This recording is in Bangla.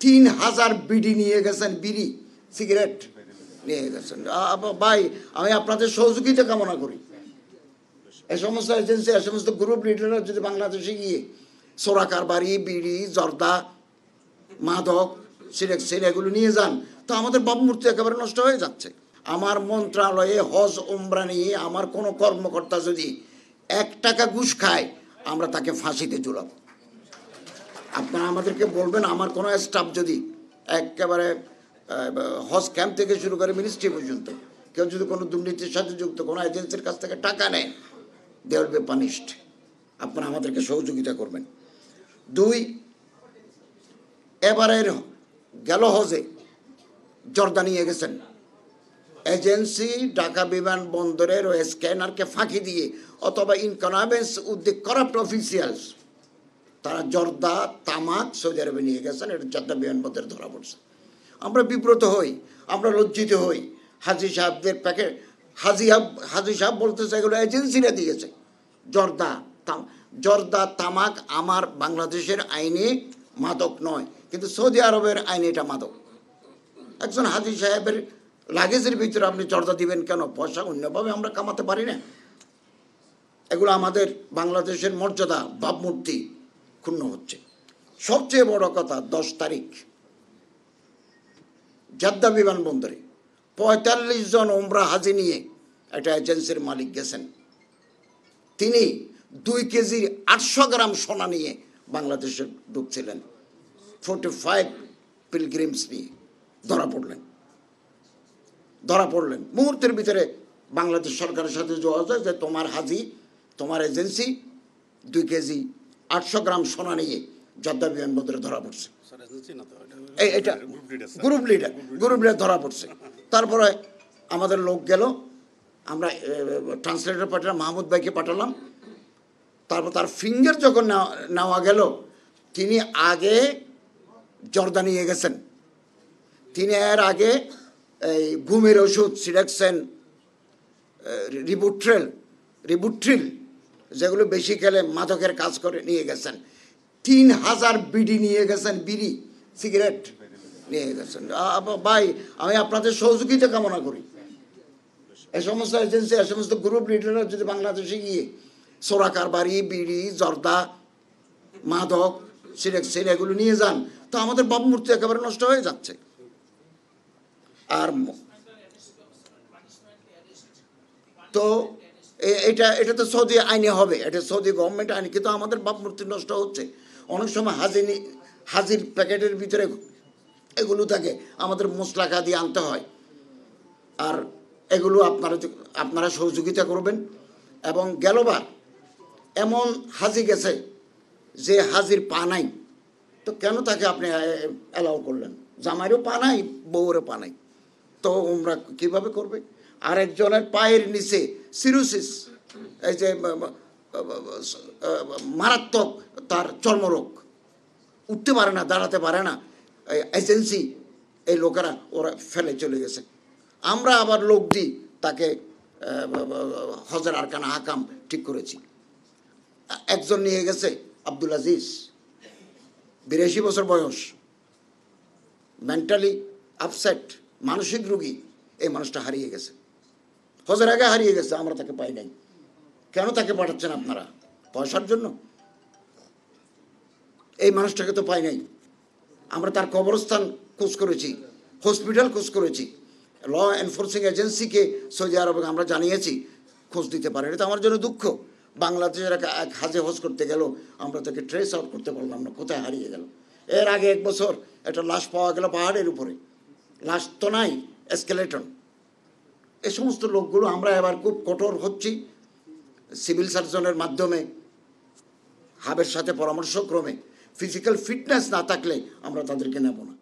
3000 বিডি নিয়ে গেছেন, বিড়ি সিগারেট নিয়ে গেছেন। ভাই, আমি আপনাদের সহযোগিতা কামনা করি। এই সমস্ত এজেন্সি, এই সমস্ত গ্রুপ লিডাররা যদি বাংলাদেশে গিয়ে সোরা কারবারি, বিড়ি, জর্দা, মাদক, সিরেক্সিন এগুলো নিয়ে যান, তো আমাদের ভাবমূর্তি একেবারে নষ্ট হয়ে যাচ্ছে। আমার মন্ত্রণালয়ে হজ উমরা নিয়ে আমার কোনো কর্মকর্তা যদি 1 টাকা ঘুষ খায়, আমরা তাকে ফাঁসিতে ঝুলাব। আপনারা আমাদেরকে বলবেন, আমার কোনো স্টাফ যদি একেবারে হজ ক্যাম্প থেকে শুরু করে মিনিস্ট্রি পর্যন্ত কেউ যদি কোনো দুর্নীতির সাথে যুক্ত কোনো এজেন্সির কাছ থেকে টাকা নেয়, দে উইল বি পানিশড। আপনারা আমাদেরকে সহযোগিতা করবেন। 2, এবারের গেল হজে জর্দা নিয়ে গেছেন এজেন্সি, ঢাকা বিমানবন্দরের ওই স্ক্যানারকে ফাঁকি দিয়ে অথবা ইনকনভেন্স উইথ দি করাপ্ট অফিসিয়ালস, তারা জর্দা, তামাক সৌদি আরবে নিয়ে গেছেন। এটা জর্দা বিমানবন্দরে ধরা পড়ছে। আমরা বিব্রত হই, আমরা লজ্জিত হই। হাজি সাহেবদের প্যাকেট, হাজি সাহেব বলতেছে এগুলো এজেন্সিরা দিয়েছে। জর্দা, তামাক আমার বাংলাদেশের আইনে মাদক নয়, কিন্তু সৌদি আরবের আইনে এটা মাদক। একজন হাজি সাহেবের লাগেজের ভিতরে আপনি জর্দা দিবেন কেন? পয়সা অন্যভাবে আমরা কামাতে পারি না? এগুলো আমাদের বাংলাদেশের মর্যাদা, ভাবমূর্তি ক্ষুণ্ণ হচ্ছে। সবচেয়ে বড় কথা, 10 তারিখ জেদ্দা বিমানবন্দরে 45 জন উমরা হাজি নিয়ে একটা এজেন্সির মালিক গেছেন। তিনি 2 কেজি 800 গ্রাম সোনা নিয়ে বাংলাদেশে ঢুকছিলেন। 45 পিলগ্রিমস নিয়ে ধরা পড়লেন। মুহূর্তের ভিতরে বাংলাদেশ সরকারের সাথে যোগাযোগ যে তোমার হাজি, তোমার এজেন্সি 2 কেজি 800 গ্রাম সোনা নিয়ে জেদ্দা বিমানবন্দরে ধরা পড়ছে। এটা গ্রুপ লিডার ধরা পড়ছে। তারপরে আমাদের লোক গেল, আমরা ট্রান্সলেটর পাঠালাম, মাহমুদ ভাইকে পাঠালাম। তারপর তার ফিঙ্গার যখন নেওয়া গেল, তিনি আগে জর্দা নিয়ে গেছেন। তিনি এর আগে এই ঘুমের ওষুধ সিডাক্সেন, রিবুট্রিল যেগুলো বেশি খেলে মাদকের কাজ করে নিয়ে গেছেন। 3000 বিডি নিয়ে গেছেন, বিড়ি সিগারেট নিয়ে গেছেন। ভাই, আমি আপনাদের সহযোগিতা কামনা করি। এই সমস্ত এজেন্সি, এই সমস্ত গ্রুপ লিডাররা যদি বাংলাদেশে গিয়ে সোরা কারবারি, বিড়ি, জর্দা, মাদক, সিরেক্সিন এগুলো নিয়ে যান, তো আমাদের ভাবমূর্তি একেবারে নষ্ট হয়ে যাচ্ছে। আর তো এটা তো সৌদি আইনে হবে, এটা সৌদি গভর্নমেন্ট আইন, কিন্তু আমাদের ভাবমূর্তি নষ্ট হচ্ছে। অনেক সময় হাজির প্যাকেটের ভিতরে এগুলো থাকে, আমাদের মশলা দিয়ে আনতে হয়। আর এগুলো আপনারা সহযোগিতা করবেন। এবং গেলবার এমন হাজি গেছে যে হাজির পা নাই, তো কেন তাকে আপনি অ্যালাউ করলেন? জামাইরও পা নাই, বউরও পা নাই, তো ওমরা কীভাবে করবে? আরেকজনের পায়ের নিচে সিরোসিস, এই যে মারাত্মক তার চর্মরোগ, উঠতে পারে না, দাঁড়াতে পারে না, এজেন্সি এই লোকেরা ওরা ফেলে চলে গেছে। আমরা আবার লোক দিই, তাকে হজের আরকানা হাকাম ঠিক করেছি। একজন নিয়ে গেছে আব্দুল আজিজ, 82 বছর বয়স, মেন্টালি আপসেট, মানসিক রোগী। এই মানুষটা হারিয়ে গেছে, হজের আগে হারিয়ে গেছে, আমরা তাকে পাই নাই। কেন তাকে পাঠাচ্ছেন আপনারা? পয়সার জন্য? এই মানুষটাকে তো পাই নাই। আমরা তার কবরস্থান খোঁজ করেছি, হসপিটাল খোঁজ করেছি, ল এনফোর্সিং এজেন্সিকে সৌদি আরবে আমরা জানিয়েছি, খোঁজ দিতে পারে। এটা তো আমার জন্য দুঃখ। বাংলাদেশের এক হাজে হজ করতে গেল, আমরা তাকে ট্রেস আউট করতে পারলাম না, কোথায় হারিয়ে গেল। এর আগে 1 বছর একটা লাশ পাওয়া গেল পাহাড়ের উপরে, লাশ তো নাই, স্কেলেটন। এই সমস্ত লোকগুলো আমরা এবার খুব কঠোর হচ্ছি। সিভিল সার্জনের মাধ্যমে, হাবের সাথে পরামর্শক্রমে, ফিজিক্যাল ফিটনেস না থাকলে আমরা তাদেরকে নেব না।